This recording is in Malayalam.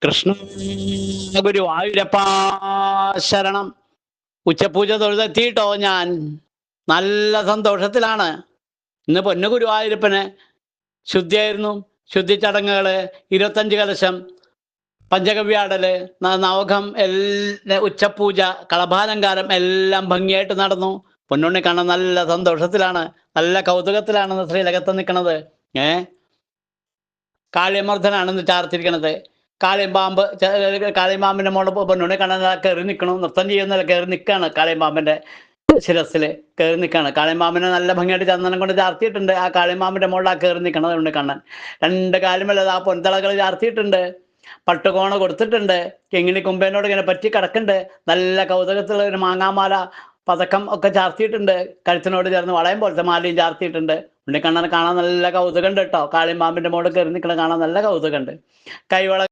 കൃഷ്ണ ഗുരുവായൂരപ്പ ശരണം. ഉച്ചപൂജ തൊഴുതെത്തിയിട്ടോ ഞാൻ. നല്ല സന്തോഷത്തിലാണ്. ഇന്ന് പൊന്നു ഗുരുവായൂരപ്പന് ശുദ്ധിയായിരുന്നു. ശുദ്ധി ചടങ്ങുകള്, 25 കലശം, പഞ്ചഗവ്യാടല്, നവകം, ഉച്ചപൂജ, കളഭാലങ്കാരം എല്ലാം ഭംഗിയായിട്ട് നടന്നു. പൊന്നുണ്ണി കാണാൻ നല്ല സന്തോഷത്തിലാണ്, നല്ല കൗതുകത്തിലാണ് ശ്രീലകത്ത് നിൽക്കുന്നത്. കാളിയമർദ്ദനാണ് ഇന്ന് ചാർത്തിരിക്കണത്. കാളിയമ്പാമ്പ് കാളിയമ്പാമ്പിന്റെ മോള് പൊന്നുണ്ണി കാണാൻ കയറി നിൽക്കണം. നൃത്തം ചെയ്യുന്നില്ല, കയറി നിൽക്കുകയാണ്. കാളിയമ്പാമ്പിന്റെ ശിരസിൽ കയറി നിൽക്കുകയാണ്. കാളിയമ്പാമ്പിനെ നല്ല ഭംഗിയായിട്ട് ചന്ദനം കൊണ്ട് ചാർത്തിയിട്ടുണ്ട്. ആ കാളിയമ്പാമ്പിന്റെ മുകളിൽ ആ കയറി നിൽക്കണത് ഉണ്ണി കാണാൻ. 2 കാലുമല്ല ആ പൊൻതളകൾ ചാർത്തിയിട്ടുണ്ട്. പട്ടുകോണ കൊടുത്തിട്ടുണ്ട്. കിങ്ങിണി കുമ്പേനോട് ഇങ്ങനെ പറ്റി കിടക്കുന്നുണ്ട്. നല്ല കൗതുകത്തിലുള്ള ഒരു മാങ്ങാമാല, പതക്കം ഒക്കെ ചാർത്തിയിട്ടുണ്ട്. കഴുത്തിനോട് ചേർന്ന് വളയം പോലത്തെ മാലയും ചാർത്തിയിട്ടുണ്ട്. ഉണ്ണിക്കണ്ണനെ കാണാൻ നല്ല കൗതുകമുണ്ട് കേട്ടോ. കാളിയമ്പാമ്പിന്റെ മോളിൽ കയറി നിൽക്കണ കാണാൻ നല്ല കൗതുകമുണ്ട്. കൈവള